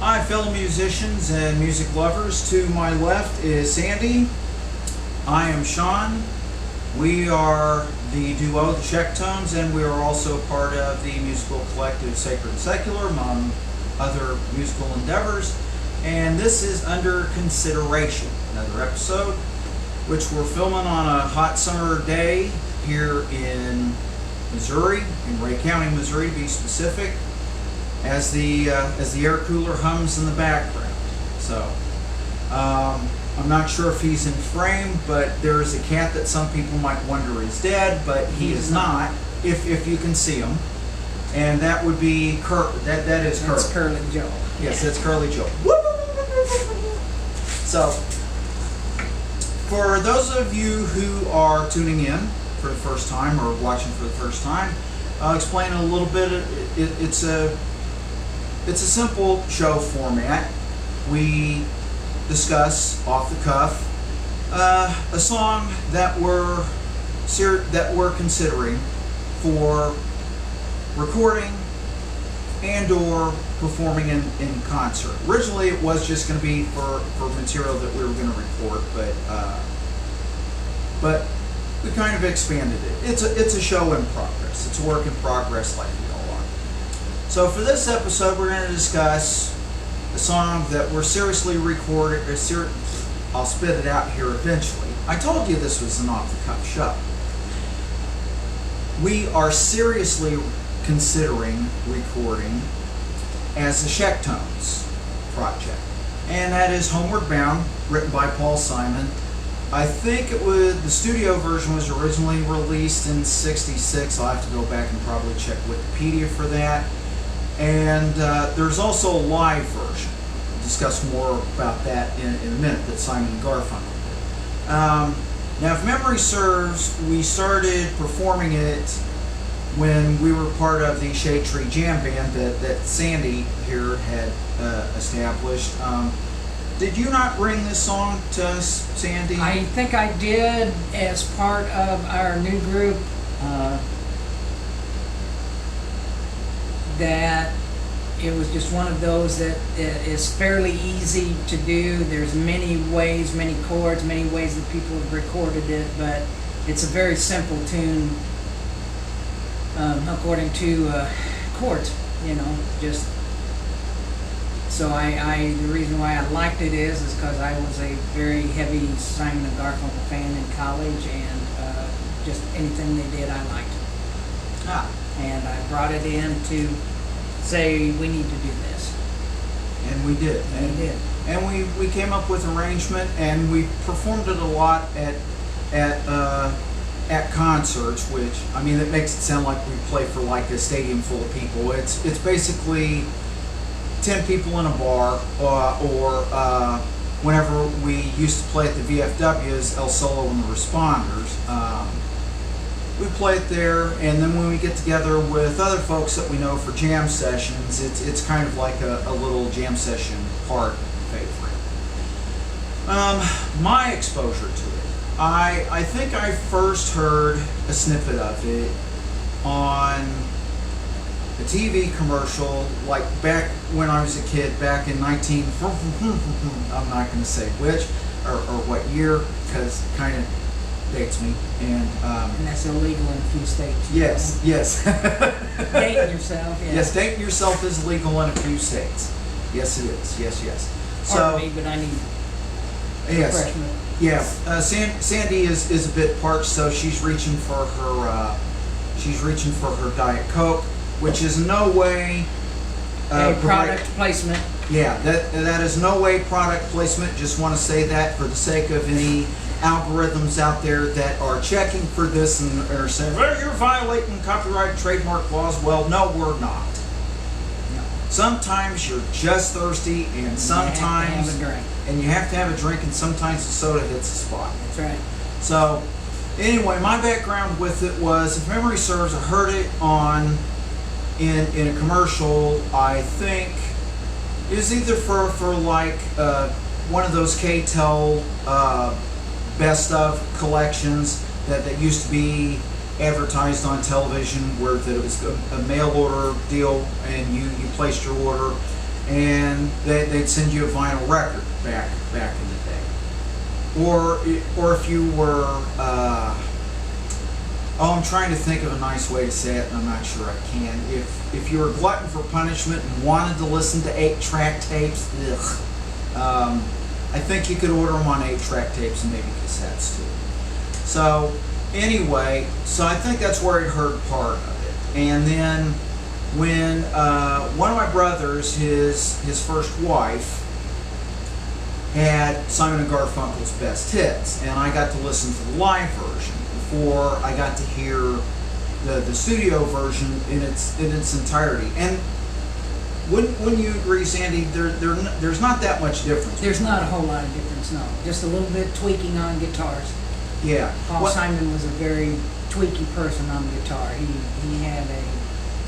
Hi, fellow musicians and music lovers. To my left is Sandy. I am Shawn. We are the duo, the Sheck-Tones, and we are also part of the musical collective Sacred and Secular, among other musical endeavors. And this is Under Consideration, another episode, which we're filming on a hot summer day here in Missouri, in Ray County, Missouri, to be specific, as the air cooler hums in the background. So, I'm not sure if he's in frame, but there is a cat that some people might wonder is dead, but he is not, if you can see him. And that would be that is Curly. That's Curly Joe. Yes, that's Curly Joe. So, for those of you who are tuning in for the first time or watching for the first time, I'll explain a little bit. It's a simple show format. We discuss off the cuff a song that we're considering for recording and or performing in concert. Originally it was just going to be for material that we were going to record, but we kind of expanded it. It's a show in progress. It's a work in progress, like we all are. So for this episode, we're going to discuss a song that we're seriously recording. I'll spit it out here eventually. I told you this was an off-the-cuff show. We are seriously considering recording as a Sheck-Tones project, and that is Homeward Bound, written by Paul Simon. I think the studio version was originally released in '66. I'll have to go back and probably check Wikipedia for that. And there's also a live version. We'll discuss more about that in a minute, that Simon and Garfunkel did. Now, if memory serves, we started performing it when we were part of the Shade Tree Jam Band that Sandy here had established. Did you not bring this song to us, Sandy? I think I did, as part of our new group, that it was just one of those that is fairly easy to do. There's many ways, many chords, many ways that people have recorded it, but it's a very simple tune according to chords, just. So the reason why I liked it is because I was a very heavy Simon and Garfunkel fan in college, and just anything they did I liked. And I brought it in to say we need to do this. And we did. And we came up with an arrangement, and we performed it a lot at concerts, which, I mean, it makes it sound like we play for like a stadium full of people. It's basically 10 people in a bar, or whenever we used to play at the VFWs, El Solo and the Responders. We play it there, and then when we get together with other folks that we know for jam sessions, it's kind of like a little jam session part favorite. My exposure to it, I think I first heard a snippet of it on a TV commercial, like back when I was a kid, back in I'm not going to say which or what year, because it kind of dates me, and that's illegal in a few states. Yes. Dating yourself. Yeah. Yes, dating yourself is legal in a few states. Yes, it is. Yes. Pardon me, but I need refreshment. Yeah. Sandy is a bit parched, so she's reaching for her Diet Coke, which is in no way a product placement. Yeah, that is no way product placement. Just want to say that for the sake of any algorithms out there that are checking for this and are saying, well, you're violating copyright and trademark laws. Well, no, we're not. No. Sometimes you're just thirsty, and sometimes you have to have a drink, and sometimes the soda hits the spot. That's right. So, anyway, my background with it was, if memory serves, I heard it in a commercial. I think it was either for like one of those K-Tel best of collections that used to be advertised on television, where that it was a mail order deal, and you placed your order, and they'd send you a vinyl record back in the day. Or if you were, I'm trying to think of a nice way to say it, and I'm not sure I can. If you were a glutton for punishment and wanted to listen to 8-track tapes, I think you could order them on 8-track tapes and maybe cassettes too. So anyway, so I think that's where I heard part of it. And then when one of my brothers, his first wife, had Simon and Garfunkel's Best Hits, and I got to listen to the live version before I got to hear the studio version in its entirety. And wouldn't you agree, Sandy? There's not that much difference. There's not a whole lot of difference, no. Just a little bit tweaking on guitars. Yeah. Paul Simon was a very tweaky person on the guitar. He had a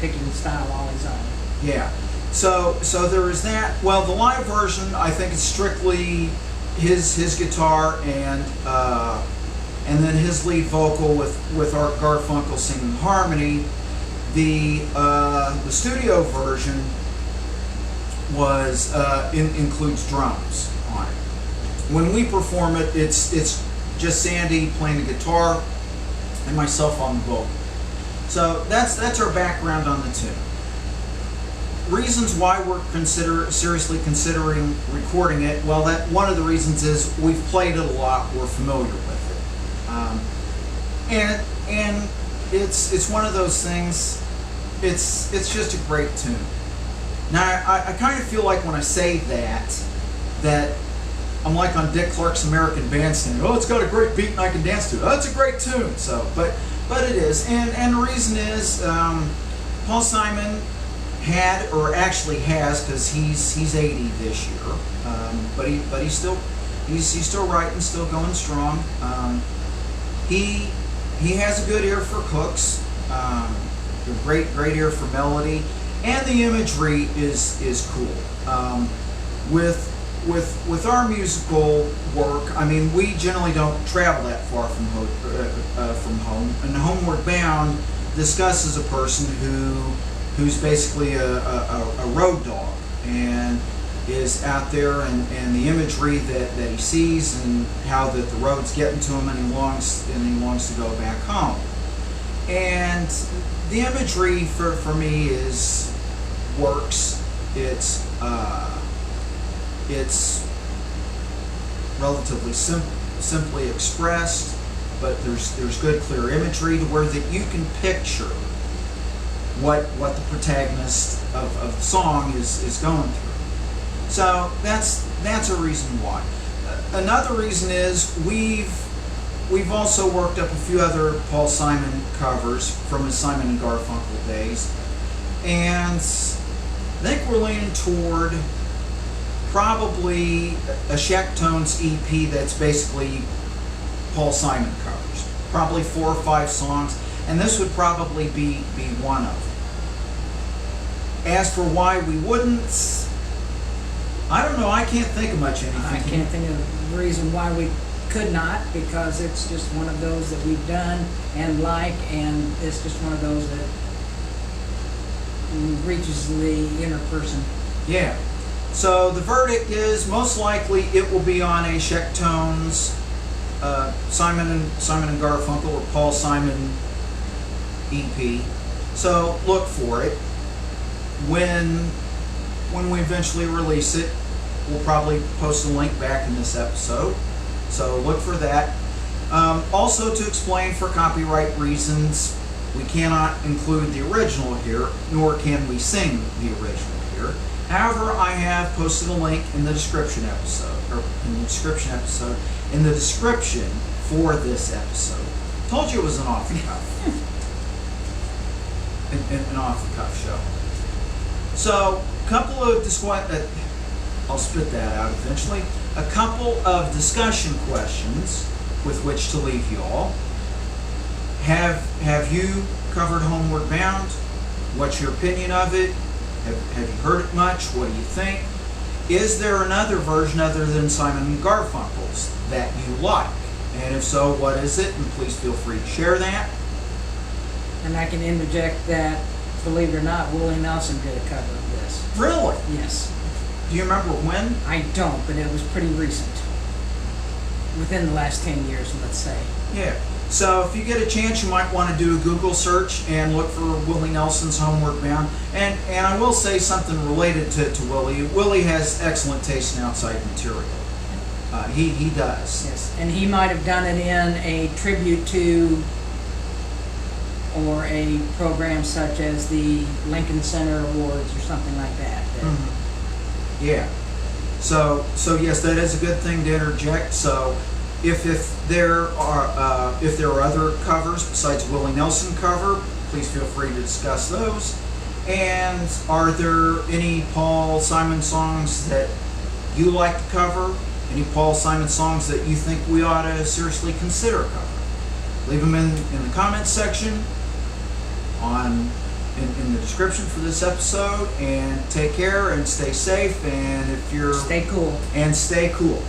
picking style all his own. Yeah. So there is that. Well, the live version, I think, is strictly his guitar and then his lead vocal with Art Garfunkel singing harmony. The studio version was includes drums on it. When we perform it, it's just Sandy playing the guitar and myself on the vocal. So that's our background on the tune. Reasons why we're seriously considering recording it. Well, that one of the reasons is we've played it a lot. We're familiar with it, and it's one of those things. It's just a great tune. Now I kind of feel like when I say that I'm like on Dick Clark's American Bandstand. Oh, it's got a great beat and I can dance to it. Oh, it's a great tune. So, but it is, and the reason is Paul Simon had, or actually has, because he's 80 this year, but he's still writing, still going strong. He has a good ear for hooks, a great ear for melody, and the imagery is cool. With our musical work, I mean, we generally don't travel that far from home. And Homeward Bound discusses a person who's basically a road dog and is out there, and the imagery that he sees and how that the road's getting to him, and he longs to go back home. And the imagery for me works. It's relatively simply expressed, but there's good clear imagery to where that you can picture what the protagonist of the song is going through. So that's a reason why. Another reason is we've also worked up a few other Paul Simon covers from his Simon and Garfunkel days, and I think we're leaning toward probably a Sheck-Tones EP that's basically Paul Simon covers. Probably 4 or 5 songs, and this would probably be one of them. As for why we wouldn't, I don't know. I can't think of much anything. I can't think of a reason why we could not, because it's just one of those that we've done and and it's just one of those that reaches the inner person. Yeah. So the verdict is most likely it will be on a Sheck-Tones, Simon and Garfunkel, or Paul Simon EP. So look for it. When we eventually release it, we'll probably post a link back in this episode. So look for that. Also, to explain, for copyright reasons, we cannot include the original here, nor can we sing the original here. However, I have posted a link in the description in the description for this episode. Told you it was an off the cuff, an off the cuff show. So, couple of I'll spit that out eventually. A couple of discussion questions with which to leave you all. Have you covered Homeward Bound? What's your opinion of it? Have you heard it much? What do you think? Is there another version other than Simon and Garfunkel's that you like? And if so, what is it? And please feel free to share that. And I can interject that, believe it or not, Willie Nelson did a cover of this. Really? Yes. Do you remember when? I don't, but it was pretty recent. Within the last 10 years, let's say. Yeah. So if you get a chance, you might want to do a Google search and look for Willie Nelson's Homeward Bound. And I will say something related to Willie. Willie has excellent taste in outside material. He does. Yes, and he might have done it in a tribute to or a program such as the Lincoln Center Awards or something like that. Yeah. So yes, that is a good thing to interject. So if there are other covers besides Willie Nelson cover, please feel free to discuss those. And are there any Paul Simon songs that you like to cover? Any Paul Simon songs that you think we ought to seriously consider covering? Leave them in the comments section in the description for this episode, and take care and stay safe, and if you're Stay cool. and stay cool.